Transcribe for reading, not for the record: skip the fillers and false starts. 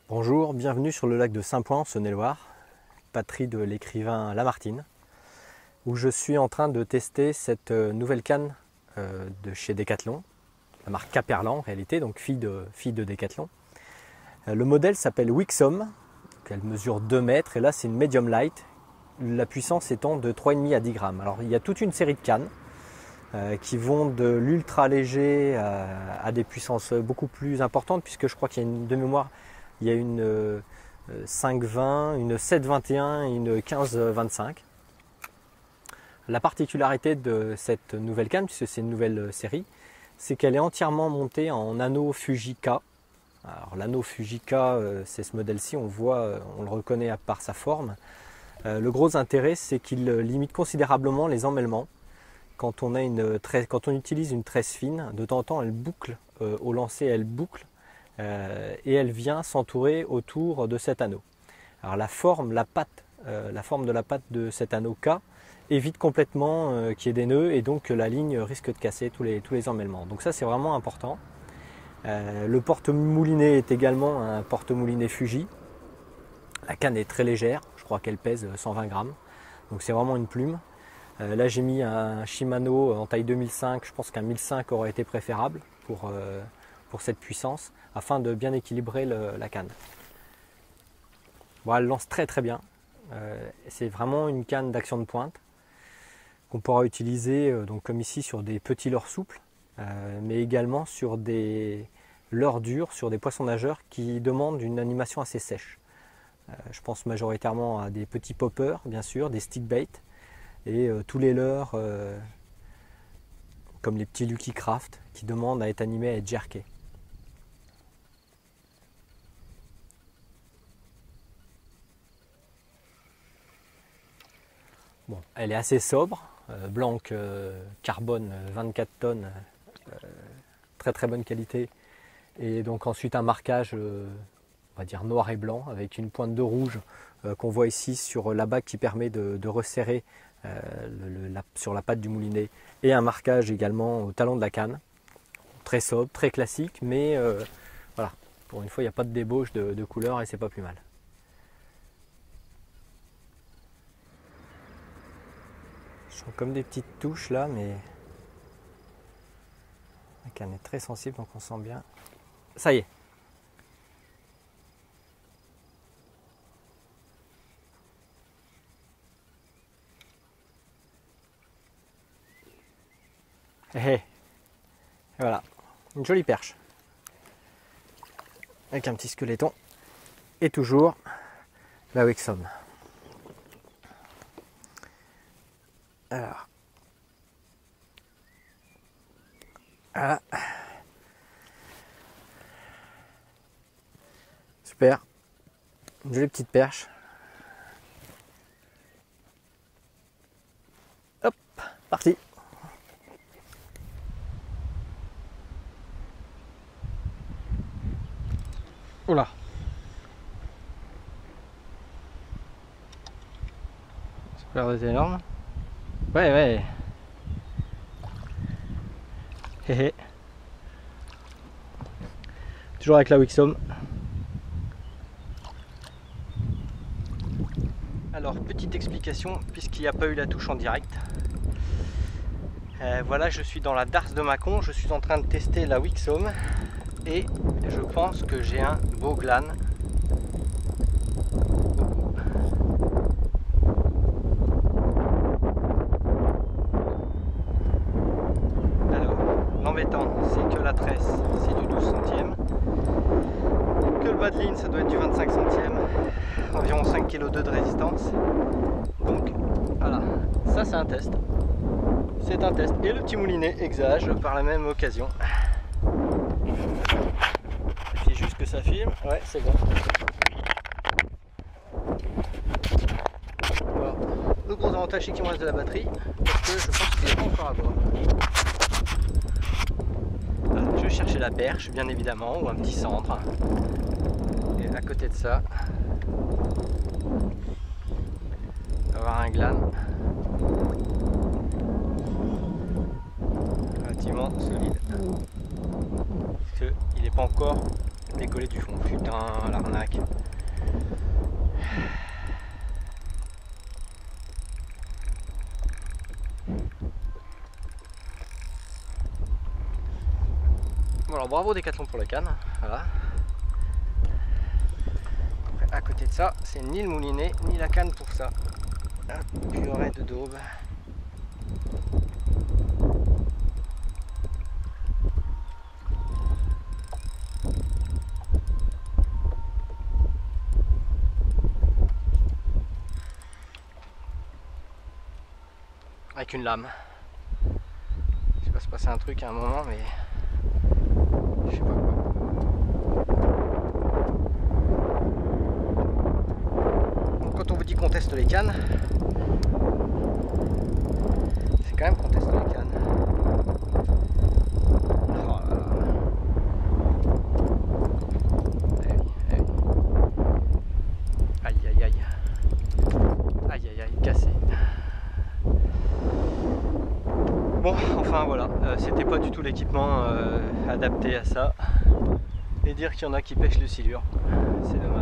Bonjour, bienvenue sur le lac de Saint-Point en Saône-et-Loire, patrie de l'écrivain Lamartine, où je suis en train de tester cette nouvelle canne de chez Decathlon, la marque Caperlan en réalité, donc fille de Decathlon. Le modèle s'appelle Wixom, elle mesure 2 mètres et là c'est une medium light, la puissance étant de 3,5 à 10 grammes. Alors il y a toute une série de cannes qui vont de l'ultra léger à des puissances beaucoup plus importantes, puisque je crois qu'il y a une de mémoire. Il y a une 5,20, une 7,21 et une 15,25. La particularité de cette nouvelle canne, puisque c'est une nouvelle série, c'est qu'elle est entièrement montée en anneau Fujica. Alors l'anneau Fujica, c'est ce modèle-ci, on le reconnaît par sa forme. Le gros intérêt, c'est qu'il limite considérablement les emmêlements. Quand on utilise une tresse fine, de temps en temps elle boucle, au lancer elle boucle. Et elle vient s'entourer autour de cet anneau. Alors la forme de la patte de cet anneau K évite complètement qu'il y ait des nœuds et donc la ligne risque de casser tous les emmêlements. Donc ça c'est vraiment important. Le porte-moulinet est également un porte-moulinet Fuji. La canne est très légère, je crois qu'elle pèse 120 grammes. Donc c'est vraiment une plume. Là j'ai mis un Shimano en taille 2005, je pense qu'un 1005 aurait été préférable pour cette puissance, afin de bien équilibrer la canne. Bon, elle lance très très bien. C'est vraiment une canne d'action de pointe qu'on pourra utiliser donc comme ici sur des petits leurres souples, mais également sur des leurres durs, sur des poissons nageurs qui demandent une animation assez sèche. Je pense majoritairement à des petits poppers, bien sûr, des stick bait et tous les leurres comme les petits Lucky Craft qui demandent à être animés, à être jerkés. Bon, elle est assez sobre, blanque carbone 24 tonnes, très très bonne qualité. Et donc ensuite un marquage, on va dire noir et blanc, avec une pointe de rouge qu'on voit ici sur la bague qui permet de resserrer sur la patte du moulinet. Et un marquage également au talon de la canne, très sobre, très classique, mais voilà, pour une fois il n'y a pas de débauche de couleur et c'est pas plus mal. Comme des petites touches là, mais la canne est très sensible donc on sent bien. Ça y est. Et voilà, une jolie perche avec un petit squeletton et toujours la Wixom. Alors, voilà. Super, une jolie petite perche. Hop, parti. Oula. Ça a l'air d'être énorme. Ouais. Hé. Toujours avec la Wixom. Alors, petite explication, puisqu'il n'y a pas eu la touche en direct. Voilà, je suis dans la darse de Mâcon, je suis en train de tester la Wixom et je pense que j'ai un beau glane. L'embêtant, c'est que la tresse, c'est du 12 centièmes, que le bas de ligne, ça doit être du 25 centièmes, environ 5 kg de résistance. Donc voilà, ça c'est un test. C'est un test. Et le petit moulinet exage par la même occasion. Vérifiez juste que ça filme. Ouais, c'est bon. Alors, le gros avantage, c'est qu'il me reste de la batterie, parce que je pense qu'il n'est pas encore à bord. Je vais chercher la perche bien évidemment, ou un petit centre. Et à côté de ça, on va avoir un glane relativement solide. Parce qu'il n'est pas encore décoller du fond. Putain, l'arnaque. Bon alors bravo Decathlon pour la canne, voilà. Après, à côté de ça, c'est ni le moulinet ni la canne pour ça. Un purée de daube. Avec une lame. Il va se passer un truc à un moment, mais je sais pas quoi. Donc, quand on vous dit qu'on teste les cannes, c'est quand même qu'on teste les cannes. Oh là là. Eh oui, eh oui. Aïe aïe aïe. Aïe aïe aïe, cassé. Bon, enfin voilà, c'était pas du tout l'équipement adapté à ça. Et dire qu'il y en a qui pêchent le silure, c'est dommage.